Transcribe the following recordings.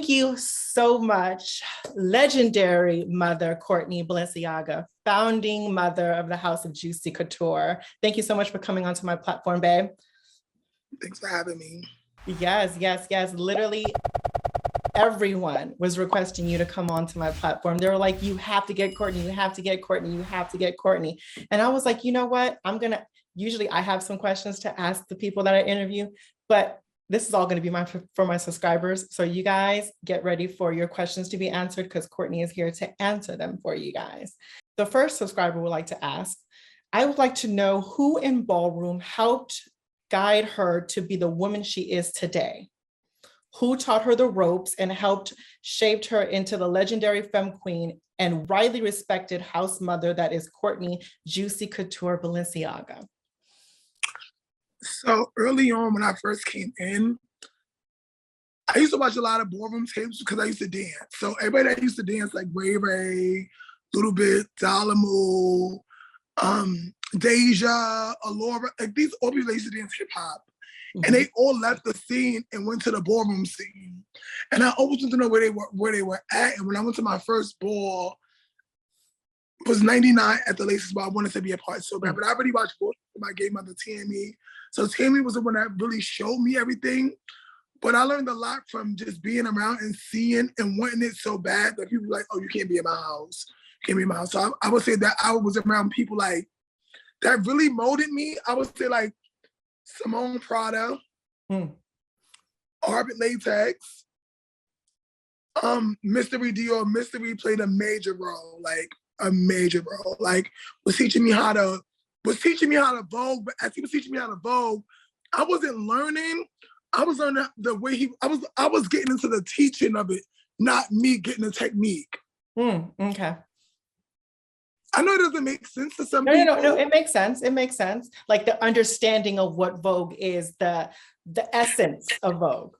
Thank you so much, legendary mother, Courtney Balenciaga, founding mother of the House of Juicy Couture. Thank you so much for coming onto my platform, babe. Thanks for having me. Yes, yes, yes. Literally everyone was requesting you to come onto my platform. They were like, you have to get Courtney, you have to get Courtney, you have to get Courtney. And I was like, you know what? Usually I have some questions to ask the people that I interview, but this is all going to be for my subscribers. So you guys get ready for your questions to be answered because Courtney is here to answer them for you guys. The first subscriber would like to ask, I would like to know who in Ballroom helped guide her to be the woman she is today. Who taught her the ropes and helped shape her into the legendary femme queen and widely respected house mother that is Courtney Juicy Couture Balenciaga? So early on when I first came in, I used to watch a lot of ballroom tapes because I used to dance. So everybody that used to dance, like Ray Ray, Little Bit, Dalamu, Deja, Alora, like these all people that used to dance hip hop. Mm-hmm. And they all left the scene and went to the ballroom scene. And I always wanted to know where they were at. And when I went to my first ball, it was 99 at the Laces Ball. I wanted to be a part so bad. But I already watched Ballroom with my game mother, Tammy. So Tammy was the one that really showed me everything. But I learned a lot from just being around and seeing and wanting it so bad that people were like, oh, you can't be in my house. You can't be in my house. So I would say that I was around people like that really molded me. I would say like Simone Prada, Orbit Latex, Mystery Dior. Mystery played a major role, like was teaching me how to Vogue. But as he was teaching me how to Vogue, I wasn't learning. I was learning the way I was getting into the teaching of it, not me getting the technique. Okay. I know it doesn't make sense to some people. No, it makes sense. It makes sense. Like the understanding of what Vogue is, the essence of Vogue.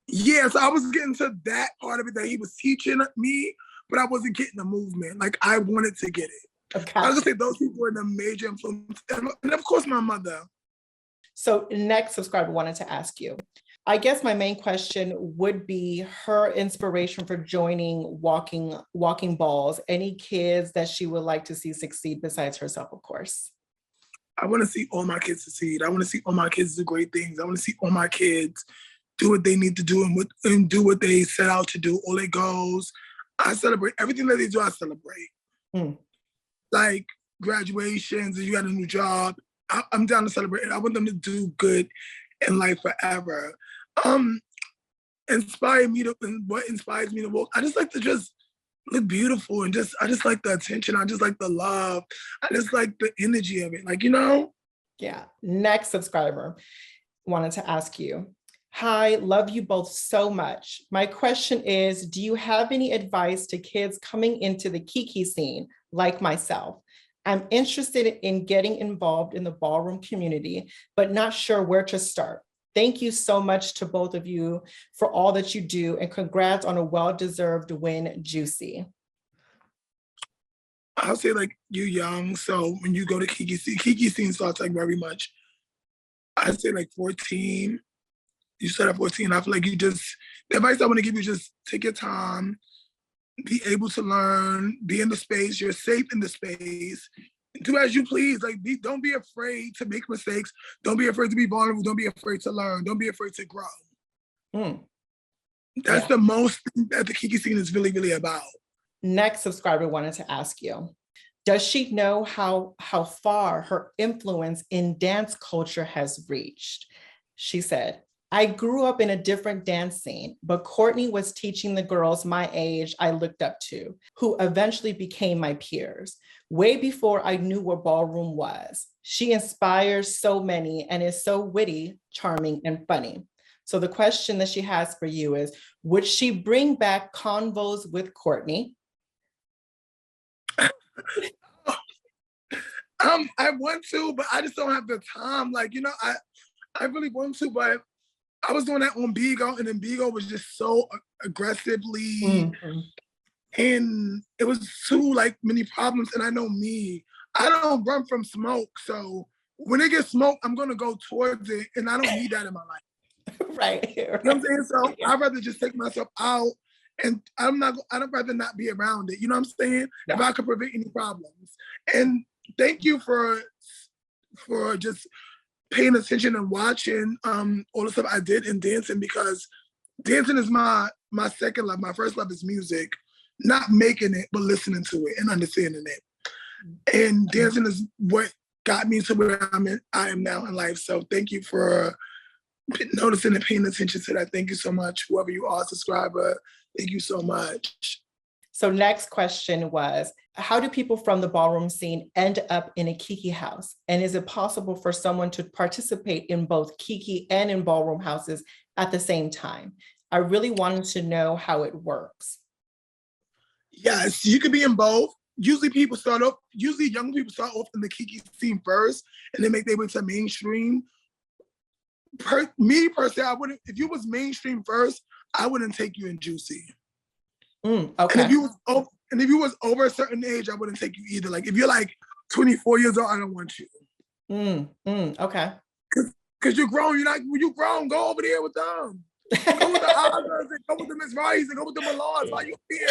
Yeah, so I was getting to that part of it that he was teaching me, but I wasn't getting the movement. Like I wanted to get it. Okay. I was gonna say those people were the major influence. And of course my mother. So next subscriber wanted to ask you, I guess my main question would be her inspiration for joining walking balls. Any kids that she would like to see succeed besides herself, of course? I want to see all my kids succeed. I want to see all my kids do great things. I want to see all my kids do what they need to do and do what they set out to do. All their goals. I celebrate everything that they do. I celebrate. Like graduations, if you got a new job, I'm down to celebrate it. I want them to do good in life forever. What inspires me to walk. I just like to just look beautiful and I just like the attention. I just like the love. I just like the energy of it. Like, you know? Yeah. Next subscriber wanted to ask you, hi, love you both so much. My question is, do you have any advice to kids coming into the Kiki scene like myself? I'm interested in getting involved in the ballroom community, but not sure where to start. Thank you so much to both of you for all that you do, and congrats on a well-deserved win, Juicy. I'll say like you're young, so when you go to Kiki scene starts like very much, I'd say like 14. You start at 14, I feel like the advice I want to give you, just take your time, be able to learn, be in the space, you're safe in the space, do as you please. Like, don't be afraid to make mistakes. Don't be afraid to be vulnerable. Don't be afraid to learn. Don't be afraid to grow. That's the most that the Kiki scene is really, really about. Next subscriber wanted to ask you, does she know how far her influence in dance culture has reached? She said, I grew up in a different dance scene, but Courtney was teaching the girls my age I looked up to, who eventually became my peers, way before I knew what ballroom was. She inspires so many and is so witty, charming, and funny. So the question that she has for you is, would she bring back convos with Courtney? I want to, but I just don't have the time. Like, you know, I really want to, but I was doing that on Bigo, and then Bigo was just so aggressively, and it was too like many problems. And I know me, I don't run from smoke. So when it gets smoke, I'm gonna go towards it, and I don't need that in my life. Right. You know what I'm saying? So I'd rather just take myself out, and I'd rather not be around it. You know what I'm saying? Yeah. If I could prevent any problems. And thank you for just paying attention and watching all the stuff I did in dancing, because dancing is my second love. My first love is music, not making it, but listening to it and understanding it. And dancing is what got me to where I am now in life. So thank you for noticing and paying attention to that. Thank you so much. Whoever you are, subscriber, thank you so much. So next question was, how do people from the ballroom scene end up in a Kiki house? And is it possible for someone to participate in both Kiki and in ballroom houses at the same time? I really wanted to know how it works. Yes, you could be in both. Usually young people start off in the Kiki scene first, and then make their way to mainstream. Me personally, I wouldn't, if you was mainstream first, I wouldn't take you in Juicy. Okay. And if you was over a certain age, I wouldn't take you either. Like if you're like 24 years old, I don't want you. Okay. Cause you're grown. You grown. Go over there with them. Go with the Others, and go with the Miss Rice, and go with the Millons. Why you here?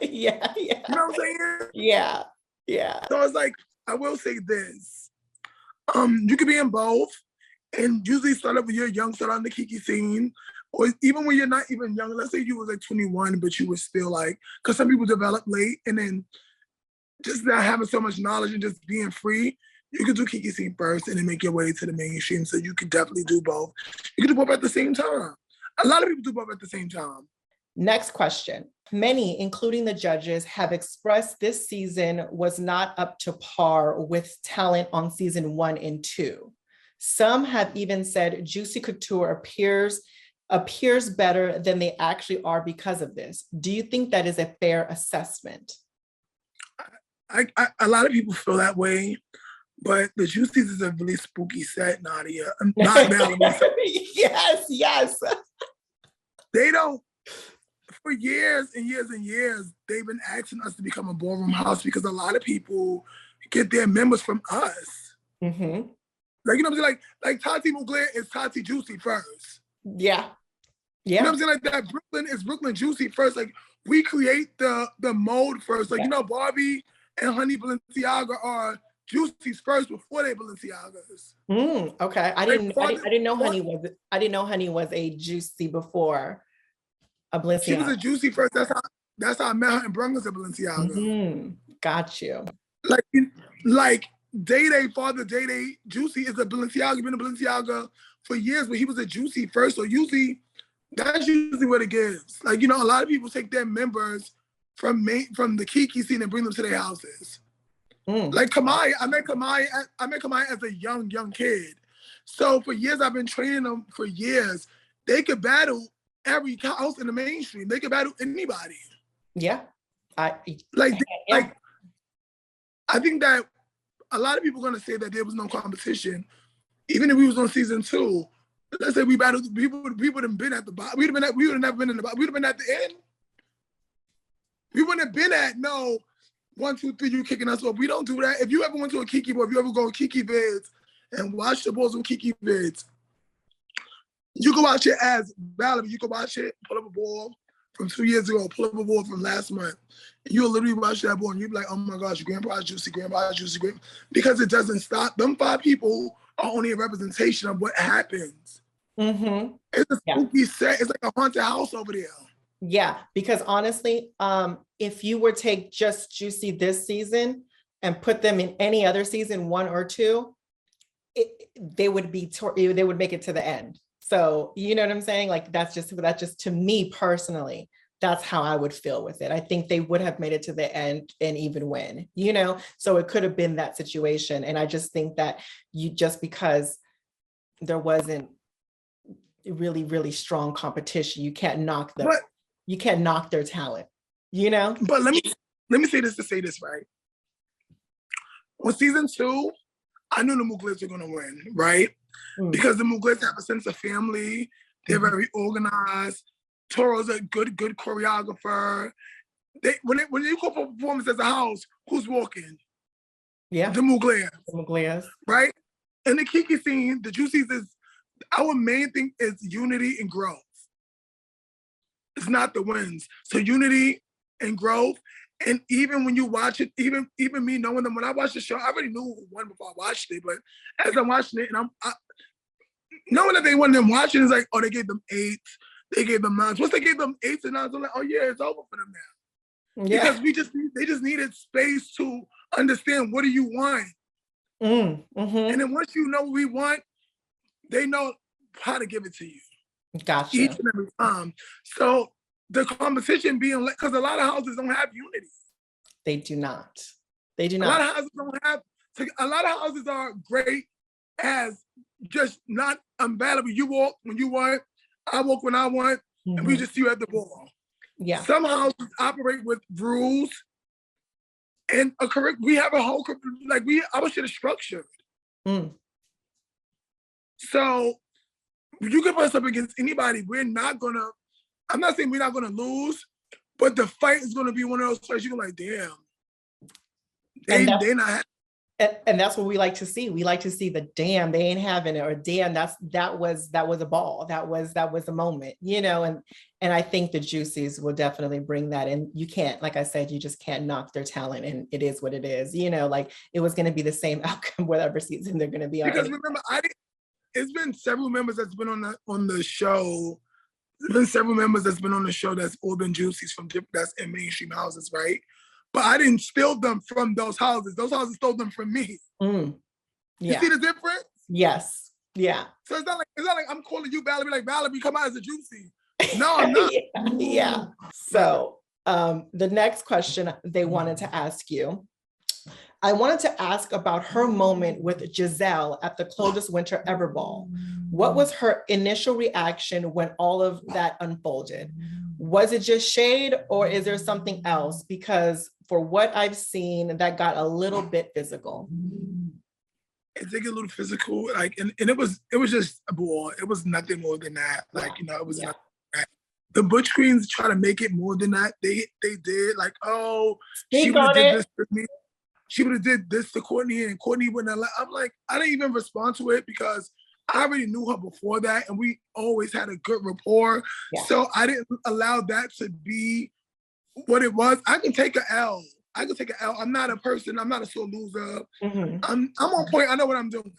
Yeah. You know what I'm saying? Yeah. So it's like, I will say this. You could be in both, and usually start up when you're young, start on the Kiki scene. Or even when you're not even young, let's say you was like 21, but you were still like, because some people develop late, and then just not having so much knowledge and just being free, you could do Kiki scene first and then make your way to the mainstream. So you could definitely do both. You could do both at the same time. A lot of people do both at the same time. Next question. Many, including the judges, have expressed this season was not up to par with talent on season 1 and 2. Some have even said Juicy Couture appears better than they actually are because of this. Do you think that is a fair assessment? A lot of people feel that way, but the Juicy's is a really spooky set, Nadia. Not Ballroom. Yes. They don't, for years and years and years, they've been asking us to become a ballroom house because a lot of people get their members from us. Mm-hmm. Like, you know what I'm saying? Like Tati Mugler is Tati Juicy first. Yeah. You know what I'm saying? Like that Brooklyn is Brooklyn Juicy first. Like we create the mode first. Like, you know, Barbie and Honey Balenciaga are Juicy's first before they Balenciagas. Okay. I didn't know Honey was a Juicy before a Balenciaga. She was a Juicy first. That's how I met her in Brooklyn, a Balenciaga. Got you. Like Day Father Day Juicy is a Balenciaga, been a Balenciaga for years, but he was a Juicy first. So usually that's usually what it gives. Like, you know, a lot of people take their members from the Kiki scene and bring them to their houses. Like Kamai, I met Kamai as a young kid. So for years, I've been training them for years. They could battle every house in the mainstream. They could battle anybody. Yeah. I think that a lot of people are gonna say that there was no competition. Even if we was on season 2, let's say we battled, we would have been at the bottom. We would have never been in the bottom. We would have been at the end. We wouldn't have been at 1, 2, 3, you kicking us off. We don't do that. If you ever went to a Kiki ball, if you ever go to Kiki vids and watch the balls on Kiki vids, you can watch it as Ballroom. You can watch it, pull up a ball from 2 years ago, pull up a ball from last month. And you'll literally watch that ball and you'll be like, oh my gosh, Grandpa's Juicy, because it doesn't stop. Them 5 people are only a representation of what happens. It's a spooky set. It's like a haunted house over there. Yeah, because honestly, if you were to take just Juicy this season and put them in any other season, 1 or 2, they would make it to the end. So you know what I'm saying? Like that's just to me personally, that's how I would feel with it. I think they would have made it to the end and even win, you know? So it could have been that situation. And I just think that just because there wasn't really, really strong competition, you can't knock their talent, you know? But let me say this to say this, right? On season 2, I knew the Muglers were gonna win, right? Because the Muglers have a sense of family. They're very organized. Toro's a good choreographer. When you go for performance as a house, who's walking? Yeah. The Muglers. The Muglers. Right? In the Kiki scene, the Juicy's is our main thing is unity and growth. It's not the wins. So unity and growth. And even when you watch it, even me knowing them, when I watched the show, I already knew who won before I watched it. But as I'm watching it, and knowing that they won, them watching is like, oh, they gave them 8s, they gave them 9s. Once they gave them 8s and 9s, I'm like, oh yeah, it's over for them now. Yeah. Because they just needed space to understand, what do you want? Mm-hmm. And then once you know what we want, they know how to give it to you. Gotcha. Each and every time. So the competition being, because a lot of houses don't have unity. They do not. They do A not. lot of houses don't have, a lot of houses are great as just not unbattleable. You walk when you want, I walk when I want, and we just see you at the ball. Yeah. Some houses operate with rules and a correct, we have a whole, like our shit is structured. So you can put us up against anybody. I'm not saying we're not gonna lose, but the fight is gonna be one of those fights you're like, damn. They not. And that's what we like to see. We like to see the damn, they ain't having it, or damn, that was a ball. That was a moment, and I think the Juicies will definitely bring that. And you can't, like I said, you just can't knock their talent, and it is what it is, like it was gonna be the same outcome whatever season they're gonna be on. Because remember, it's been several members that's been on the show. There's been several members that's been on the show that's all been Juicies that's in mainstream houses, right? But I didn't steal them from those houses. Those houses stole them from me. Yeah. You see the difference? Yes. Yeah. So it's not like I'm calling you Valerie, like Valerie, come out as a Juicy. No, I'm not. Yeah. So the next question they wanted to ask you, I wanted to ask about her moment with Giselle at the Coldest Winter Ever Ball. What was her initial reaction when all of that unfolded? Was it just shade, or is there something else? Because for what I've seen, that got a little bit physical. It did get a little physical, like, and it was just a ball. It was nothing more than that. Like, it was nothing. The Butch Queens try to make it more than that. They did, like, oh, she would have did this to me. She would have did this to Courtney, and Courtney wouldn't have. I'm like, I didn't even respond to it because I already knew her before that, and we always had a good rapport. Yeah. So I didn't allow that to be what it was. I can take an L. I'm not a person. I'm not a sore loser. Mm-hmm. I'm on point. I know what I'm doing.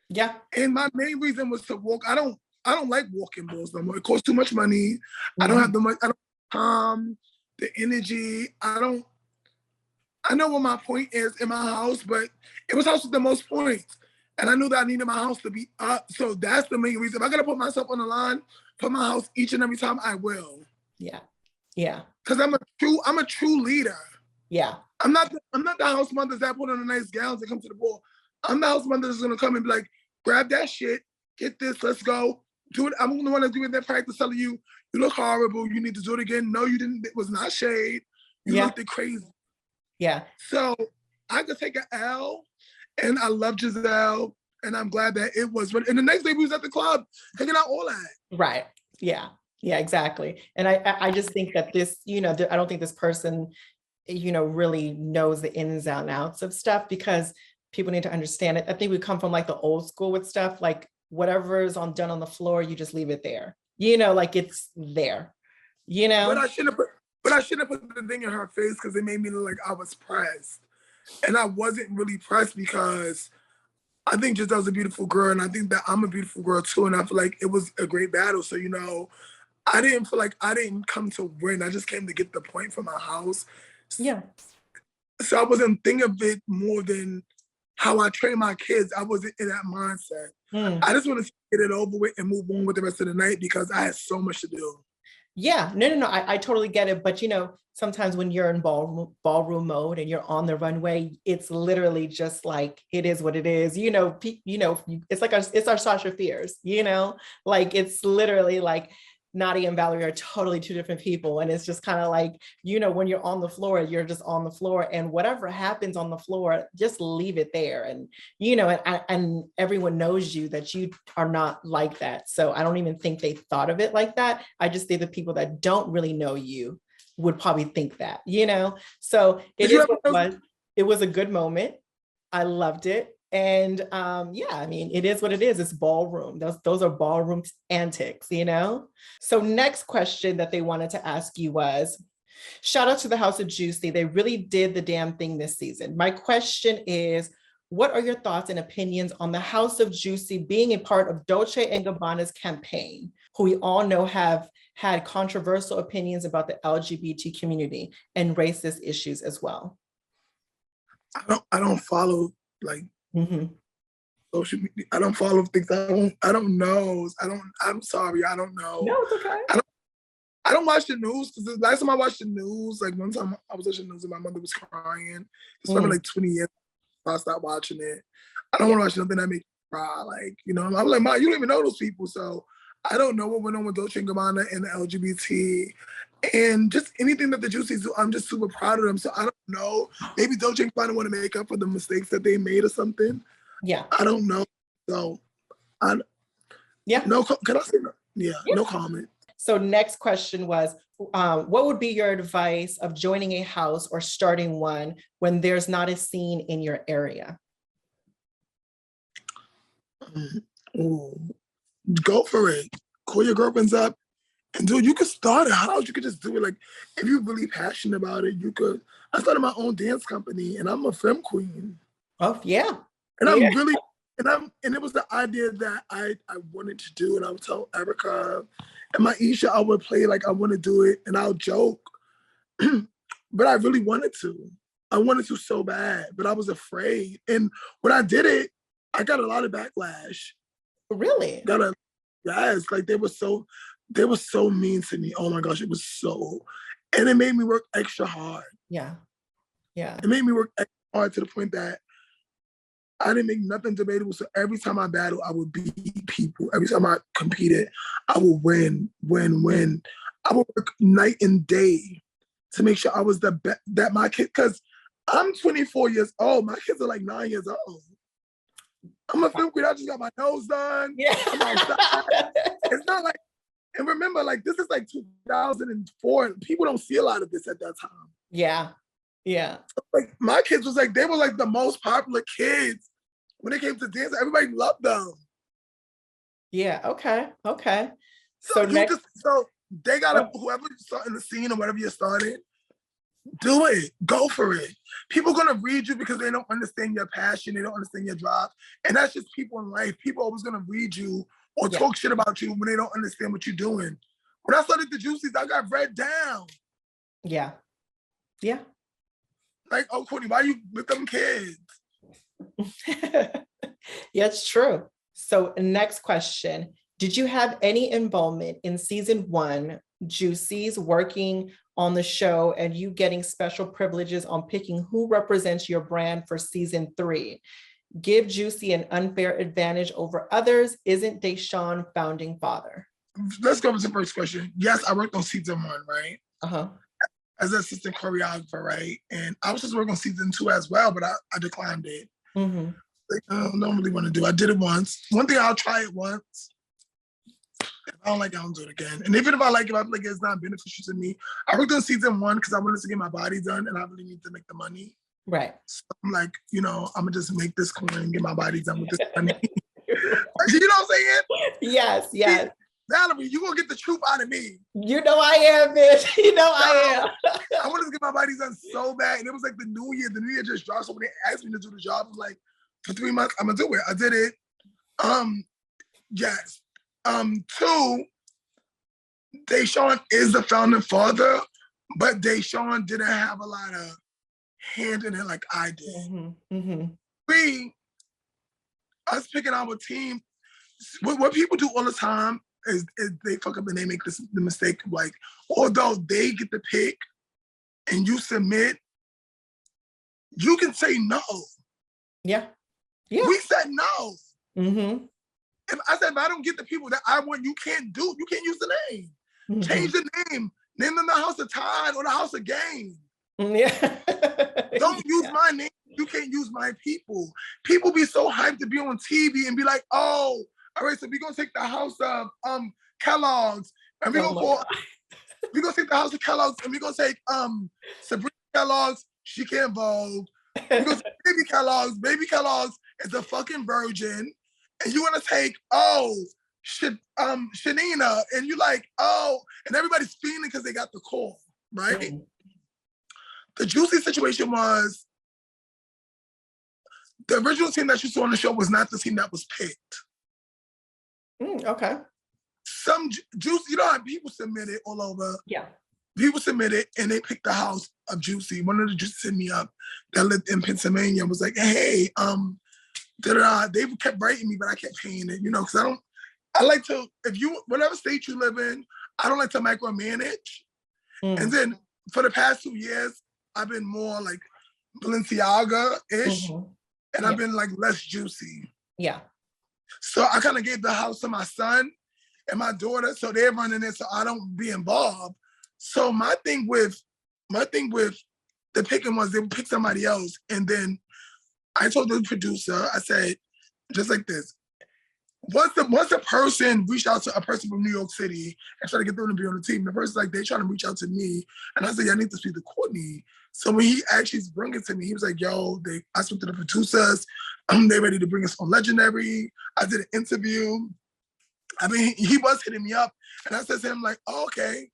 Yeah. And my main reason was to walk. I don't like walking balls no more. It costs too much money. Mm-hmm. I don't have the energy. I know what my point is in my house, but it was house with the most points. And I knew that I needed my house to be up. So that's the main reason. If I gotta put myself on the line for my house each and every time, I will. Yeah. Yeah. Because I'm a true leader. Yeah. I'm not the house mothers that put on the nice gowns and come to the ball. I'm the house mother that's gonna come and be like, grab that shit, get this, let's go. Do it. I'm the one that's doing that practice telling you, you look horrible, you need to do it again. No, you didn't. It was not shade. You looked crazy. Yeah. So I could take an L, and I love Giselle, and I'm glad that it was. And the next day we was at the club hanging out all that. Right. Yeah. Yeah, exactly. And I just think that this, I don't think this person, really knows the ins and outs of stuff, because people need to understand it. I think we come from like the old school with stuff, like whatever is done on the floor, you just leave it there. Like it's there, But I shouldn't have put the thing in her face because it made me look like I was pressed. And I wasn't really pressed because I think Giselle's a beautiful girl, and I think that I'm a beautiful girl too. And I feel like it was a great battle. So, I didn't feel like I didn't come to win. I just came to get the point for my house. Yeah. So I wasn't thinking of it more than how I train my kids. I wasn't in that mindset. I just want to get it over with and move on with the rest of the night because I had so much to do. Yeah, no. I totally get it. But, sometimes when you're in ballroom mode and you're on the runway, it's literally just like, it is what it is. It's like it's our Sasha Fierce, like it's literally like Nadia and Valerie are totally two different people. And it's just kind of like, when you're on the floor, you're just on the floor, and whatever happens on the floor, just leave it there. And, and everyone knows you that you are not like that. So I don't even think they thought of it like that. I just think the people that don't really know you would probably think that, so it is what it was. It was a good moment. I loved it. And yeah, I mean, it is what it is. It's ballroom. Those are ballroom antics, you know? So next question that they wanted to ask you was, shout out to the House of Juicy. They really did the damn thing this season. My question is, what are your thoughts and opinions on the House of Juicy being a part of Dolce & Gabbana's campaign, who we all know have had controversial opinions about the LGBT community and racist issues as well? I don't follow like Mhm. social media. I don't follow things. I don't know. I'm sorry. I don't know. No, it's okay. I don't watch the news because the last time I watched the news, like one time I was watching the news and my mother was crying. It's probably like 20 years I stopped watching it. I don't want to watch nothing that makes me cry. Like, you know, I'm like, Mom, you don't even know those people. So I don't know what went on with Dolce & Gabbana and the LGBT and just anything that the Juicies do. I'm just super proud of them. So I don't know. Maybe Dolce & Gabbana want to make up for the mistakes that they made or something. Yeah. I don't know. So Yeah. No, can I say no? Yeah, no comment. So next question was, what would be your advice of joining a house or starting one when there's not a scene in your area? Go for it. Call your girlfriends up and do it. You could start a house. You could just do it. Like, if you're really passionate about it, you could. I started my own dance company and I'm a femme queen. Oh, yeah. And I'm really, and it was the idea that I wanted to do. And I would tell Erica and Maisha, I would play like I want to do it and I'll joke. But I really wanted to. I wanted to so bad, but I was afraid. And when I did it, I got a lot of backlash. Really? Yes, like they were so mean to me. Oh my gosh, it was so, and it made me work extra hard. Yeah. Yeah. It made me work extra hard to the point that I didn't make nothing debatable. So every time I battled, I would beat people. Every time I competed, I would win. I would work night and day to make sure I was the best, that my kid, because I'm 24 years old. My kids are like 9 years old. I'm a film queen. I just got my nose done. Yeah. I'm outside. It's not like, and remember, like, this is like 2004. People don't see a lot of this at that time. Yeah. Yeah. Like, my kids was like, they were like the most popular kids when it came to dance. Everybody loved them. Yeah. Okay. Okay. So they gotta, whoever's starting the scene or whatever you're starting, do it. Go for it. People are gonna read you because they don't understand your passion, they don't understand your drive. And that's just people in life. People are always gonna read you or talk shit about you when they don't understand what you're doing. When I started the Juicies, I got read down. Yeah. Yeah. Like, oh, Courtney, why you with them kids? Yeah, it's true. So next question. Did you have any involvement in season 1, Juicy's working on the show and you getting special privileges on picking who represents your brand for season 3? Give Juicy an unfair advantage over others. Isn't Deshaun founding father? Let's go with the first question. Yes, I worked on season 1, right? Uh-huh. As an assistant choreographer, right? And I was just working on season 2 as well, but I declined it. Mm-hmm. Like, I don't really want to do it. I did it once. One thing, I'll try it once. If I don't like it, I don't do it again. And even if I like it, I feel like it's not beneficial to me. I worked on season 1 because I wanted to get my body done and I really need to make the money. Right. So I'm like, you know, I'm gonna just make this coin and get my body done with this money. You know what I'm saying? Yes, yes. Valerie, you gonna get the truth out of me. You know I am, bitch. You know I am. I wanted to get my body done so bad. And it was like the new year. The new year just dropped. So when they asked me to do the job, I was like, for 3 months, I'm gonna do it. I did it. Yes. 2, Deshaun is the founding father, but Deshaun didn't have a lot of hand in it like I did. Mm-hmm. Mm-hmm. 3, us picking our team, what people do all the time is they fuck up and they make the mistake of like, although they get the pick and you submit, you can say no. Yeah. Yeah. We said no. Mm-hmm. If I don't get the people that I want, you can't use the name. Mm-hmm. Change the name. Name them the House of Tide or the House of Game. Yeah. Don't use my name. You can't use my people. People be so hyped to be on TV and be like, oh, all right, so we're gonna take the house of Kellogg's and we're gonna take the house of Kellogg's and we're gonna take Sabrina Kellogg's, she can't vote. We're gonna take baby Kellogg's, is a fucking virgin, and you want to take, Shanina, and you like, and everybody's feeling because they got the call, right? Mm-hmm. The Juicy situation was the original team that you saw on the show was not the team that was picked. Okay. Some Juicy, you know how people submit it all over? Yeah. People submitted and they picked the house of Juicy. One of the Juicy hit me up that lived in Pennsylvania and was like, hey, they kept writing me, but I kept paying it, because I like to, whatever state you live in, I don't like to micromanage. And then for the past 2 years, I've been more like Balenciaga-ish, and I've been like less Juicy. Yeah. So I kind of gave the house to my son and my daughter, so they're running it, so I don't be involved. So my thing with the picking was they would pick somebody else, and then I told the producer, I said, just like this. Once a person reached out to a person from New York City and tried to get them to be on the team, the person's like, they trying to reach out to me. And I said, I need to speak to Courtney. So when he actually brought it to me, he was like, yo, I spoke to the producers. They ready to bring us on Legendary. I did an interview. I mean, he was hitting me up. And I said to him, like, oh, okay.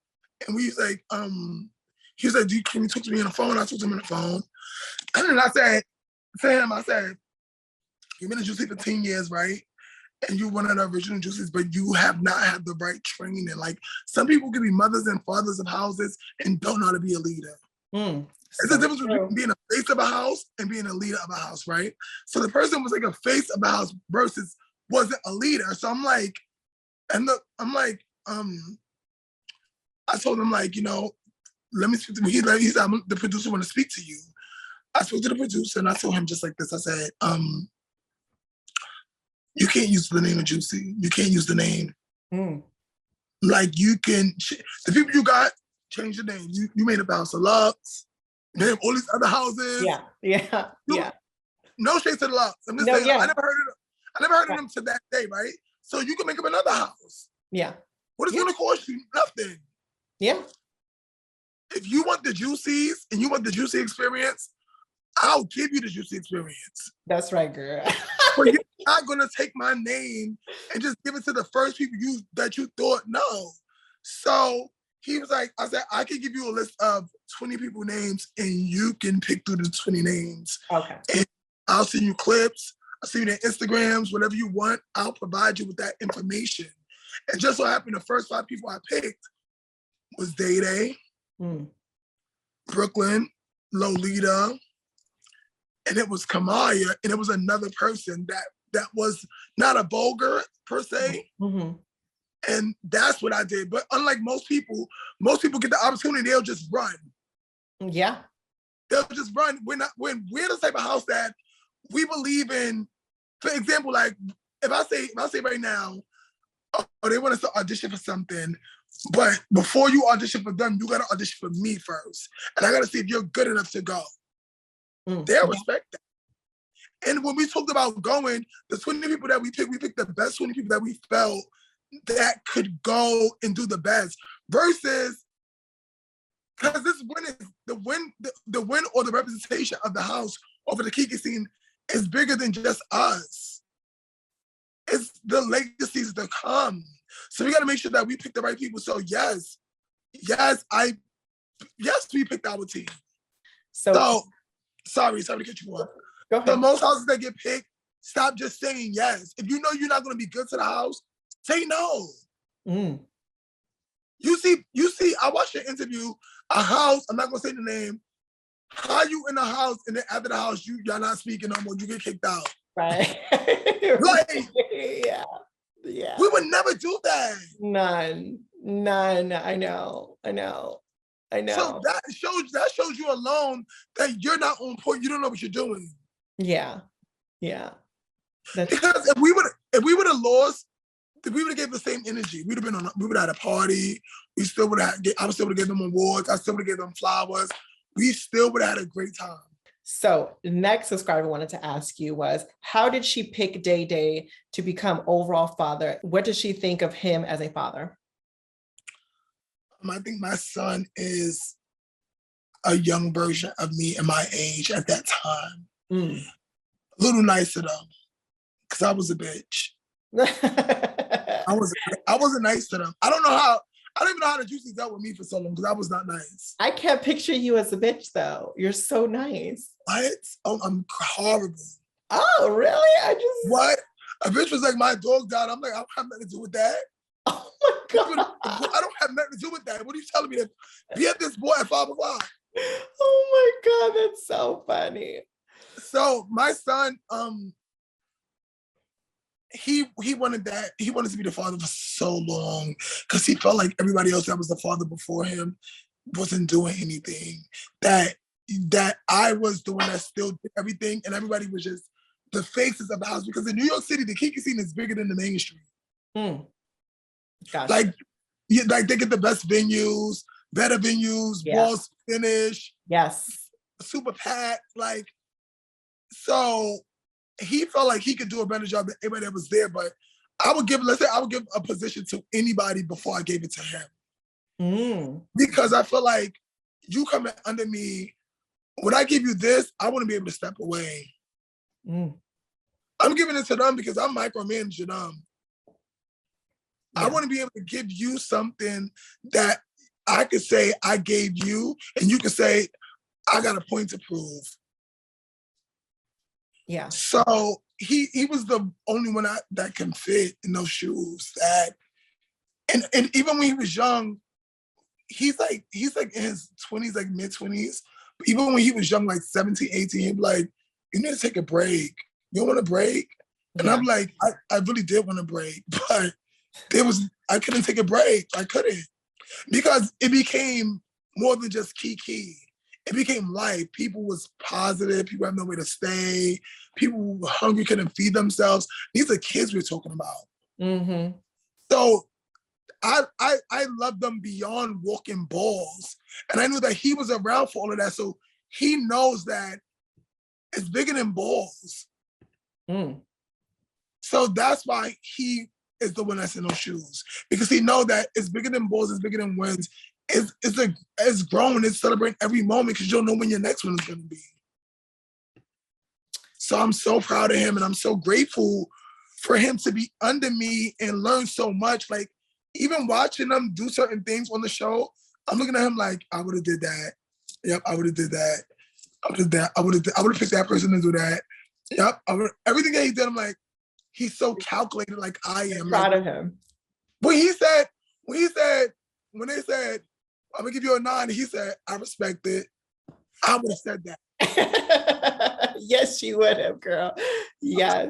And we was like, he was like, can you talk to me on the phone? I talked to him on the phone. And then I said to him, you've been in Juicy for 10 years, right? And you're one of the original Juicies, but you have not had the right training. Like, some people can be mothers and fathers of houses and don't know how to be a leader. There's a difference between being a face of a house and being a leader of a house, right? So the person was like a face of a house versus wasn't a leader. So I'm like, I told him, like, let me speak to him. He said, the producer want to speak to you. I spoke to the producer and I told him just like this. I said, you can't use the name of Juicy. You can't use the name. Like, you can, the people you got, change the name. You made a house of Lux. You have all these other houses. Yeah. No shade to the Lux. I'm just saying, I never heard of them to that day, right? So you can make up another house. Yeah. What is it going to cost you? Nothing. Yeah. If you want the Juicies and you want the Juicy experience, I'll give you the Juicy experience. That's right, girl. But you're not going to take my name and just give it to the first people that you thought no. So he was like, I said, I can give you a list of 20 people names and you can pick through the 20 names. Okay. And I'll send you clips. I'll send you their Instagrams, whatever you want. I'll provide you with that information. And just so happened, the first 5 people I picked was Day Day, Brooklyn, Lolita, and it was Kamaya, and it was another person that was not a vulgar per se. And that's what I did. But unlike most people get the opportunity, they'll just run. Yeah. They'll just run. We're the type of house that we believe in. For example, like if I say right now, oh, they want us to audition for something, but before you audition for them, you gotta audition for me first. And I gotta see if you're good enough to go. They'll respect that. And when we talked about going, the 20 people that we picked the best 20 people that we felt that could go and do the best. Versus, because this win is the win or the representation of the house over the Kiki scene is bigger than just us. It's the legacies to come. So we got to make sure that we pick the right people. So yes, we picked our team. So sorry to get you off. Go ahead. The most houses that get picked, stop just saying yes. If you know you're not going to be good to the house, say no. You see, I watched your interview, a house, I'm not going to say the name, how you in the house and then after the house, y'all not speaking no more, you get kicked out. Right. Like, yeah. We would never do that. None. I know. So that shows you alone that you're not on point. You don't know what you're doing. Yeah. Because if we would have lost, if we would have gave the same energy, we would have had a party. I still would have gave them awards. I still would have gave them flowers. We still would have had a great time. So next subscriber wanted to ask you was, how did she pick Day Day to become overall father? What does she think of him as a father? I think my son is a young version of me and my age at that time. A little nicer though, because I was a bitch. I wasn't nice to them. I don't even know how the Juicy dealt with me for so long because I was not nice. I can't picture you as a bitch though. You're so nice. What? Oh, I'm horrible. Oh, really? What? A bitch was like, my dog died. I'm like, I don't have nothing to do with that. Oh my God. I don't have nothing to do with that. What are you telling me? Be at this boy at 5 o'clock. Oh my God, that's so funny. So my son, he wanted that. He wanted to be the father for so long because he felt like everybody else that was the father before him wasn't doing anything. That I was the one that still did everything, and everybody was just the faces of the house. Because in New York City, the Kiki scene is bigger than the mainstream. Gotcha. Like they get the best venues, better venues, balls finish. Yes. Super packed. Like, so he felt like he could do a better job than anybody that was there. But I would give a position to anybody before I gave it to him. Because I feel like you coming under me, when I give you this, I want to be able to step away. I'm giving it to them because I'm micromanaging them. I want to be able to give you something that I could say I gave you, and you could say, I got a point to prove. Yeah. So he was the only one that can fit in those shoes. And even when he was young, he's like in his 20s, like mid-20s. But even when he was young, like 17, 18, he'd be like, you need to take a break. You don't want a break? And I'm like, I really did want a break, but I couldn't take a break. I couldn't. Because it became more than just Kiki. It became life. People was positive. People had nowhere to stay. People were hungry, couldn't feed themselves. These are kids we're talking about. So I loved them beyond walking balls. And I knew that he was around for all of that. So he knows that it's bigger than balls. So that's why he is the one that's in those shoes. Because he knows that it's bigger than balls, it's bigger than wins. It's grown, it's celebrating every moment because you don't know when your next one is going to be. So I'm so proud of him and I'm so grateful for him to be under me and learn so much. Like, even watching them do certain things on the show, I'm looking at him like, I would have did that. Yep, I would have did that. I would have picked that person to do that. Yep, everything that he did, I'm like, he's so calculated like I am. Proud of him. When they said, I'm gonna give you a 9, he said, I respect it. I would have said that. Yes, she would have, girl. Yes.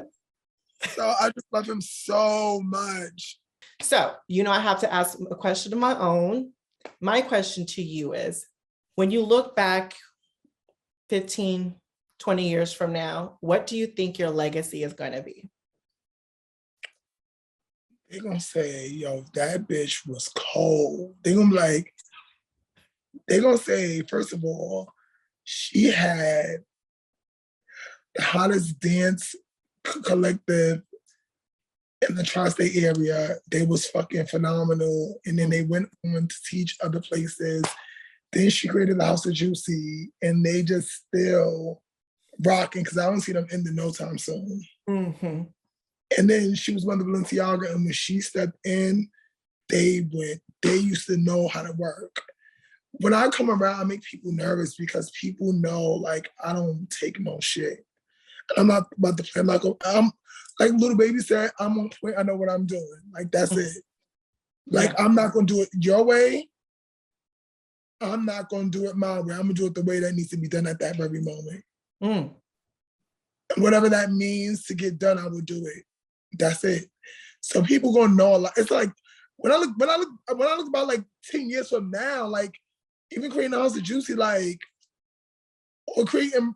So I just love him so much. So, I have to ask a question of my own. My question to you is, when you look back 15, 20 years from now, what do you think your legacy is going to be? They're going to say, yo, that bitch was cold. They're going to say, first of all, she had the hottest dance collective in the tri-state area. They was fucking phenomenal. And then they went on to teach other places. Then she created the House of Juicy, and they just still rocking because I don't see them ending no time soon. And then she was Mother Balenciaga, and when she stepped in, they used to know how to work. When I come around, I make people nervous because people know, like, I don't take no shit. And I'm not about to play. I'm like Little Baby said, I'm on point. I know what I'm doing. Like, that's it. Like, I'm not going to do it your way. I'm not going to do it my way. I'm going to do it the way that needs to be done at that very moment. And whatever that means to get done, I will do it. That's it. So people going to know a lot. It's like, when I look about like 10 years from now, like, even creating the House of Juicy, like, or creating,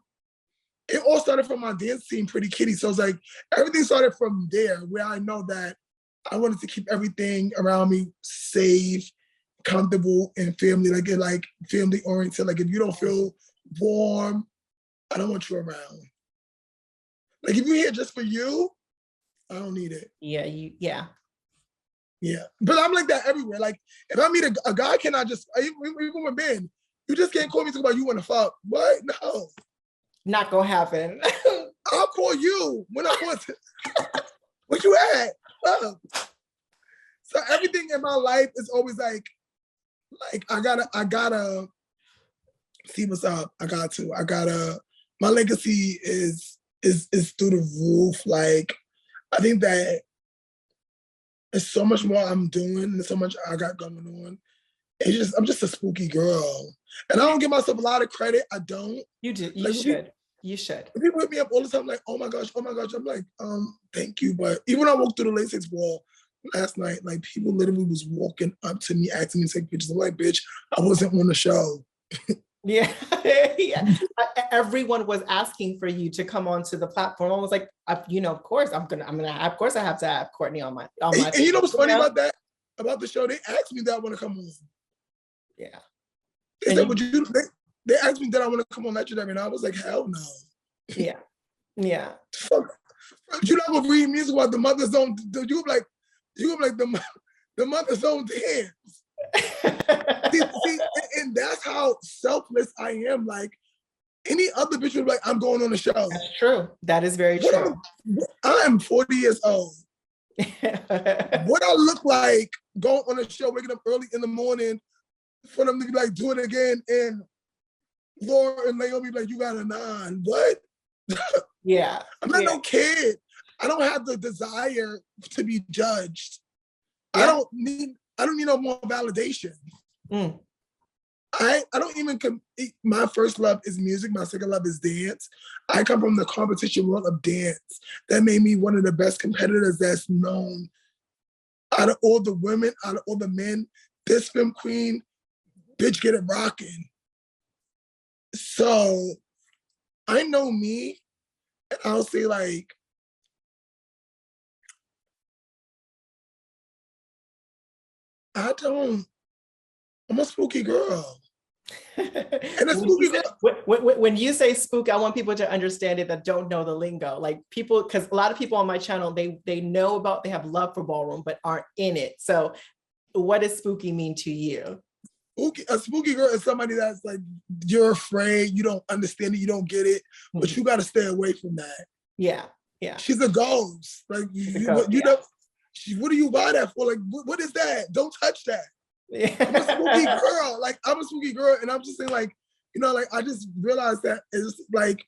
it all started from my dance team, Pretty Kitty. So it's like, everything started from there, where I know that I wanted to keep everything around me safe, comfortable, and like family oriented. Like, if you don't feel warm, I don't want you around. Like, if you're here just for you, I don't need it. Yeah. But I'm like that everywhere. Like, if I meet a guy, cannot just, even with men, you just can't call me talk about you want to fuck. What? No. Not gonna happen. I'll call you when I want to. Where you at? So everything in my life is always like I gotta see what's up. I gotta. My legacy is through the roof. Like I think that there's so much more I'm doing. There's so much I got going on. I'm just a spooky girl, and I don't give myself a lot of credit. I don't. You do. You like, should. You should. People hit me up all the time, like, oh my gosh. I'm like, thank you. But even when I walked through the latex wall last night, like people literally was walking up to me, asking me to take pictures. I'm like, bitch, I wasn't on the show. Yeah, yeah. Everyone was asking for you to come onto the platform. I was like, of course of course I have to have Courtney on my. And you know what's funny about that? About the show, they asked me that I want to come on. Yeah. They said, they asked me that I want to come on Legendary, and I was like, hell no. Yeah. Yeah. Fuck. You're not gonna read music about the mother's own. You like the mother's own dance. see, and that's how selfless I am. Like any other bitch would be like, I'm going on the show. That's true. That is very true. I'm 40 years old. What I look like going on a show, waking up early in the morning for them to be like, do it again, and Laura and Naomi be like, you got a 9. What? Yeah. I'm not no kid. I don't have the desire to be judged. Yeah. I don't need no more validation. I don't even my first love is music. My second love is dance. I come from the competition world of dance. That made me one of the best competitors that's known. Out of all the women, out of all the men, this film queen, bitch, get it rocking. So I know me, and I'll say like, I'm a spooky girl. And a spooky girl. When you say spooky, I want people to understand it that don't know the lingo. Like people, because a lot of people on my channel, they know about, they have love for ballroom, but aren't in it. So what does spooky mean to you? A spooky girl is somebody that's like, you're afraid, you don't understand it, you don't get it, but you got to stay away from that. Yeah, yeah. She's a ghost. Like, what do you buy that for? Like, what is that? Don't touch that. Yeah. I'm a spooky girl. Like, I'm a spooky girl, and I'm just saying, like, like I just realized that it's like,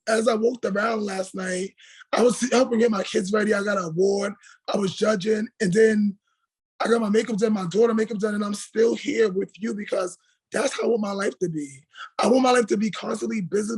as I walked around last night, I was helping get my kids ready. I got an award. I was judging, and then I got my makeup done, my daughter makeup done, and I'm still here with you because that's how I want my life to be. I want my life to be constantly busy,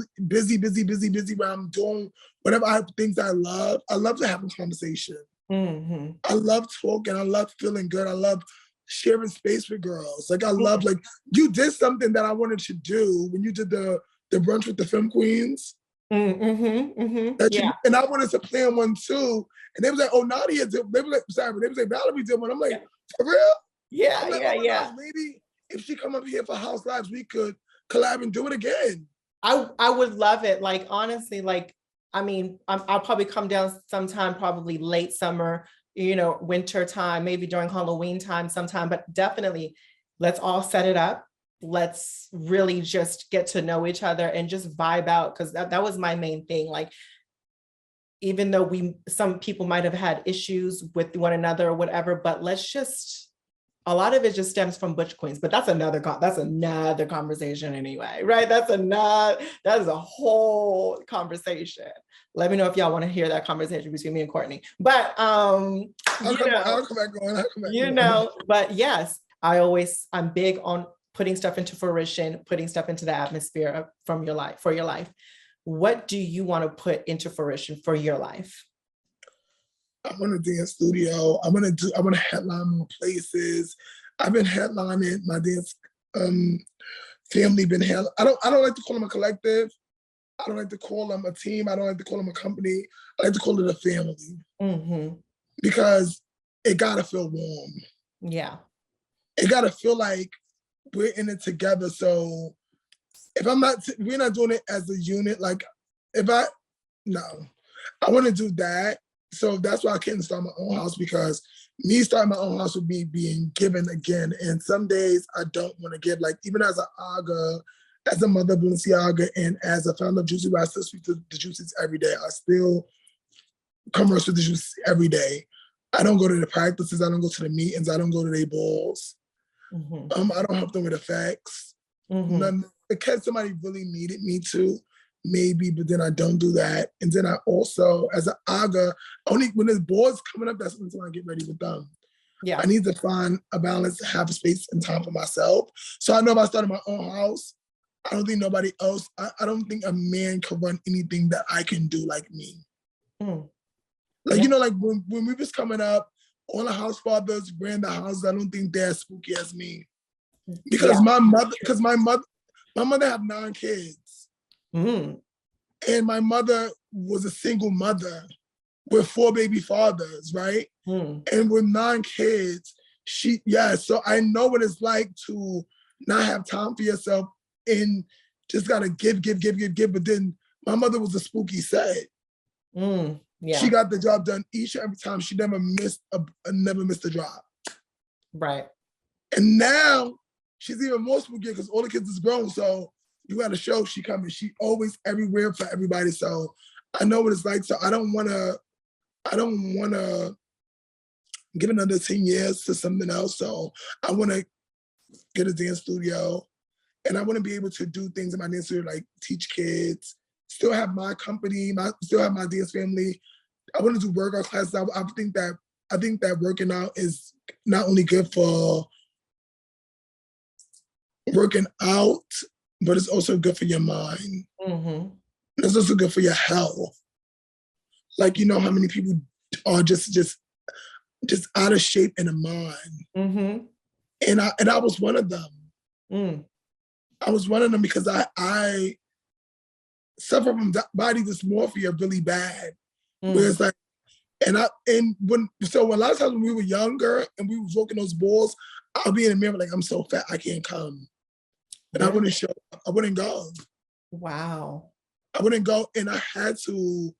where I'm doing whatever things I love. I love to have a conversation. Mm-hmm. I love talking. I love feeling good. I love sharing space with girls. Like I love, like you did something that I wanted to do when you did the brunch with the film queens. Yeah. And I wanted to plan one too. And they was like, oh, Nadia did. They was like, Valerie did one. I'm like, for real? Yeah, like, yeah. Maybe if she come up here for House Lives, we could collab and do it again. I would love it. Like, honestly, like, I mean, I'll probably come down sometime, probably late summer, winter time, maybe during Halloween time sometime, but definitely let's all set it up. Let's really just get to know each other and just vibe out. Cause that was my main thing. Like, even though some people might've had issues with one another or whatever, but a lot of it just stems from butch queens, but that's another conversation anyway, right? That is a whole conversation. Let me know if y'all want to hear that conversation between me and Courtney. But I'll come back on. But yes, I'm big on putting stuff into fruition, putting stuff into the atmosphere for your life. What do you want to put into fruition for your life? I want a dance studio. I want to headline more places. I've been headlining my dance family. I don't like to call them a collective. I don't like to call them a team. I don't like to call them a company. I like to call it a family. Because it gotta feel warm. Yeah. It gotta feel like we're in it together. So if we're not doing it as a unit. Like I want to do that. So that's why I couldn't start my own house, because me starting my own house would be being given again. And some days I don't want to give, like even as an aga, as a mother of Balenciaga and as a founder of Juicy, where I still speak to the Juicies every day. I still converse with the Juicies every day. I don't go to the practices. I don't go to the meetings. I don't go to their balls. I don't help them with effects. None. In case somebody really needed me to, maybe, but then I don't do that. And then I also, as an AGA, only when there's boards coming up, that's when I get ready with them. Yeah. I need to find a balance, have space and time for myself. So I know if I started my own house, I don't think nobody else, I don't think a man can run anything that I can do like me. Like, you know, like when we was coming up, all the house fathers ran the house. I don't think they're as spooky as me. Because my mother had 9 kids. And my mother was a single mother with 4 baby fathers, right? And with 9 kids, so I know what it's like to not have time for yourself and just gotta give. But then my mother was a spooky set. She got the job done each and every time. She never missed a drop. Right. And now she's even more spooky because all the kids is grown. So you got a show, she coming. She always everywhere for everybody. So I know what it's like. So I don't wanna give another 10 years to something else. So I wanna get a dance studio and I wanna be able to do things in my dance studio, like teach kids, still have my company, still have my dance family. I wanna do workout classes. I think that working out is not only good for working out, but it's also good for your mind. It's also good for your health. Like, you know how many people are just out of shape in the mind. And I was one of them. I was one of them because I suffer from body dysmorphia really bad. Where it's like, when a lot of times when we were younger and we were working those balls, I'll be in the mirror like, I'm so fat, I can't come. And I wouldn't show up. I wouldn't go. Wow. I wouldn't go. And I had to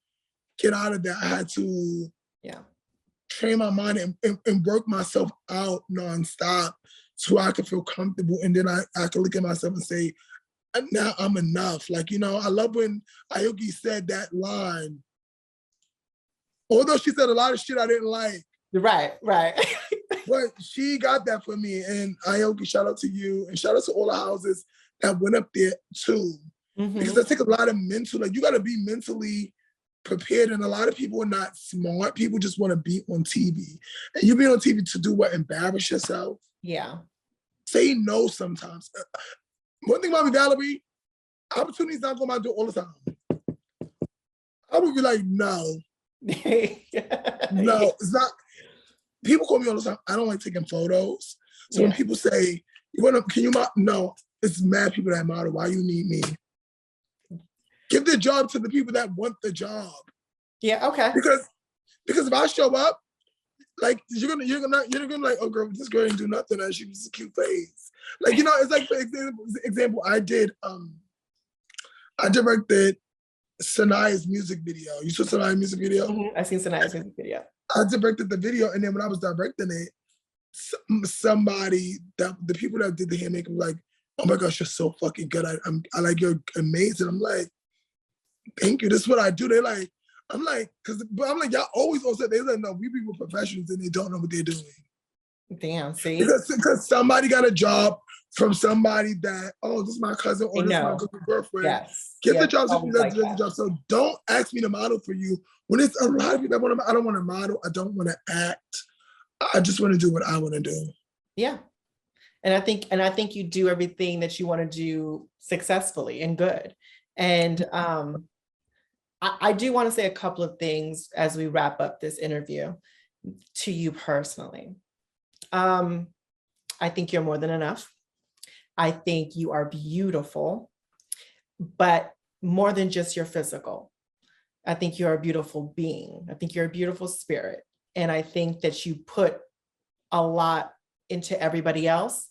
get out of that. I had to train my mind and work myself out nonstop so I could feel comfortable. And then I could look at myself and say, now I'm enough. Like, you know, I love when Aoki said that line. Although she said a lot of shit I didn't like. Right. But she got that for me. And Aoki, shout out to you. And shout out to all the houses that went up there too. Because I take a lot of you got to be mentally prepared. And a lot of people are not smart. People just want to be on TV. And you be on TV to do what? Embarrass yourself? Yeah. Say no sometimes. One thing about me, Valerie, opportunities not going to do all the time. I would be like, no. No, it's not. People call me all the time. I don't like taking photos. So when people say, can you model? No, it's mad people that model. Why you need me? Give the job to the people that want the job. Yeah, okay. Because if I show up, like you're gonna like, oh girl, this girl didn't do nothing and she was a cute face. Like, you know, it's like for example, I directed Sanaya's music video. You saw Sanaya's music video? I've seen Sanaya's music video. I directed the video, and then when I was directing it, the people that did the hair makeup were like, "Oh my gosh, you're so fucking good! I like you're amazing." I'm like, "Thank you. This is what I do." They're like, I'm like, y'all always said they like, no, we people professionals and they don't know what they're doing. Damn, see, because somebody got a job from somebody that, oh, this is my cousin or this is my girlfriend. Yes. Get the job, the job. So don't ask me to model for you. When it's a lot of people that want to, I don't want to model. I don't want to act. I just want to do what I want to do. Yeah. And I think you do everything that you want to do successfully and good. And I do want to say a couple of things as we wrap up this interview to you personally. I think you're more than enough. I think you are beautiful, but more than just your physical. I think you're a beautiful being. I think you're a beautiful spirit. And I think that you put a lot into everybody else.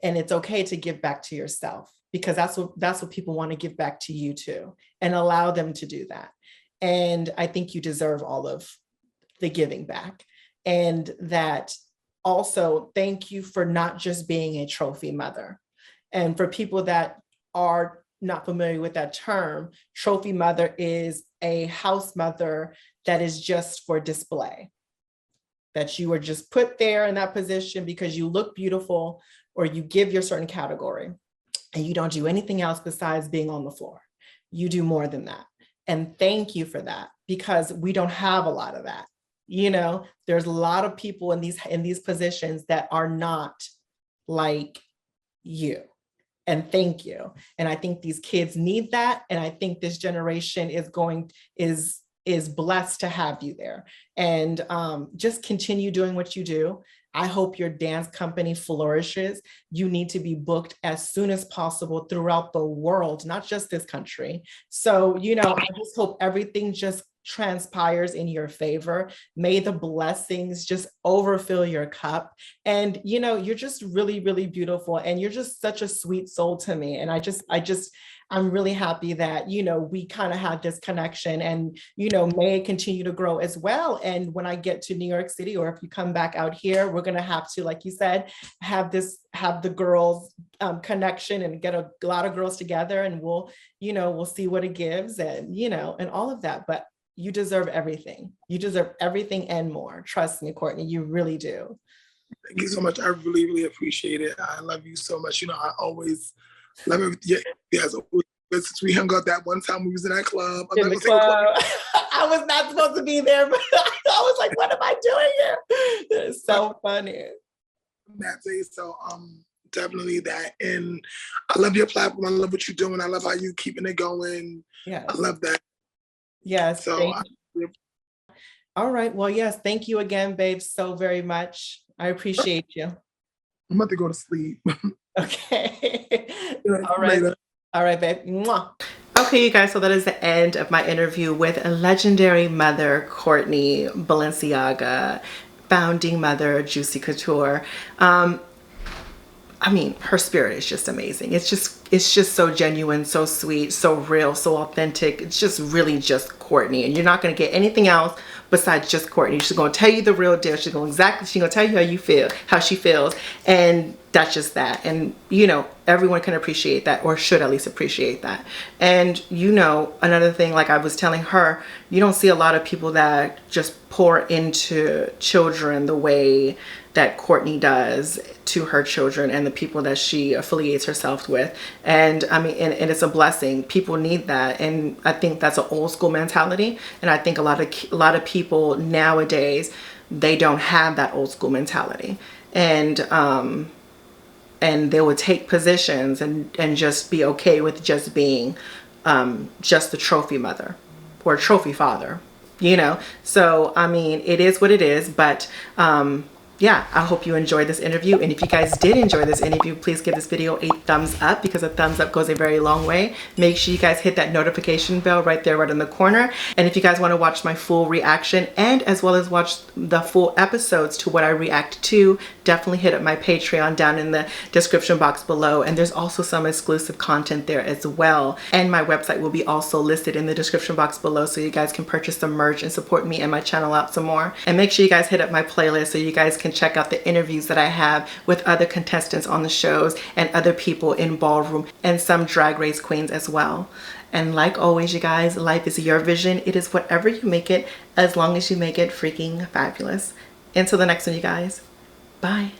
And it's okay to give back to yourself, because that's what people want to give back to you too, and allow them to do that. And I think you deserve all of the giving back. And that also, thank you for not just being a trophy mother. And for people that are not familiar with that term, trophy mother is a house mother that is just for display. That you are just put there in that position because you look beautiful or you give your certain category and you don't do anything else besides being on the floor. You do more than that. And thank you for that, because we don't have a lot of that. You know, there's a lot of people in these positions that are not like you. And thank you. And I think these kids need that. And I think this generation is blessed to have you there. And just continue doing what you do. I hope your dance company flourishes. You need to be booked as soon as possible throughout the world, not just this country. So, you know, I just hope everything just transpires in your favor. May the blessings just overfill your cup. And, you know, you're just really, really beautiful. And you're just such a sweet soul to me. And I'm really happy that, you know, we kind of had this connection, and, you know, may it continue to grow as well. And when I get to New York City, or if you come back out here, we're going to have to, like you said, have the girls connection and get a lot of girls together, and we'll see what it gives, and, you know, and all of that. But you deserve everything. You deserve everything and more. Trust me, Courtney, you really do. Thank you so much. I really, really appreciate it. I love you so much. You know, I always love it. Yeah, since we hung out that one time we was in that club. In the club. I was not supposed to be there, but I was like, what am I doing here? It's so funny. That day, so definitely that. And I love your platform. I love what you're doing. I love how you keeping it going. Yeah. I love that. Yes. So all right. Well, yes. Thank you again, babe, so very much. I appreciate you. I'm about to go to sleep. Okay. All right. Later. All right, babe. Mwah. Okay, you guys, so that is the end of my interview with legendary mother Courtney Balenciaga, founding mother Juicy Couture. I mean, her spirit is just amazing. It's just so genuine, so sweet, so real, so authentic. It's just really just Courtney, and you're not going to get anything else besides just Courtney. She's going to tell you the real deal. She's going to tell you how she feels, and that's just that. And, you know, everyone can appreciate that, or should at least appreciate that. And, you know, another thing, like I was telling her, you don't see a lot of people that just pour into children the way that Courtney does to her children and the people that she affiliates herself with. And I mean, and it's a blessing. People need that. And I think that's an old school mentality. And I think a lot of people nowadays, they don't have that old school mentality. And they would take positions and just be okay with just being just the trophy mother or trophy father, you know? So, I mean, it is what it is, but yeah, I hope you enjoyed this interview. And if you guys did enjoy this interview, please give this video a thumbs up, because a thumbs up goes a very long way. Make sure you guys hit that notification bell right there, right in the corner. And if you guys want to watch my full reaction, and as well as watch the full episodes to what I react to, definitely hit up my Patreon down in the description box below. And there's also some exclusive content there as well. And my website will be also listed in the description box below, so you guys can purchase some merch and support me and my channel out some more. And make sure you guys hit up my playlist so you guys can check out the interviews that I have with other contestants on the shows and other people in Ballroom and some Drag Race queens as well. And like always, you guys, life is your vision. It is whatever you make it, as long as you make it freaking fabulous. Until the next one, you guys. Bye.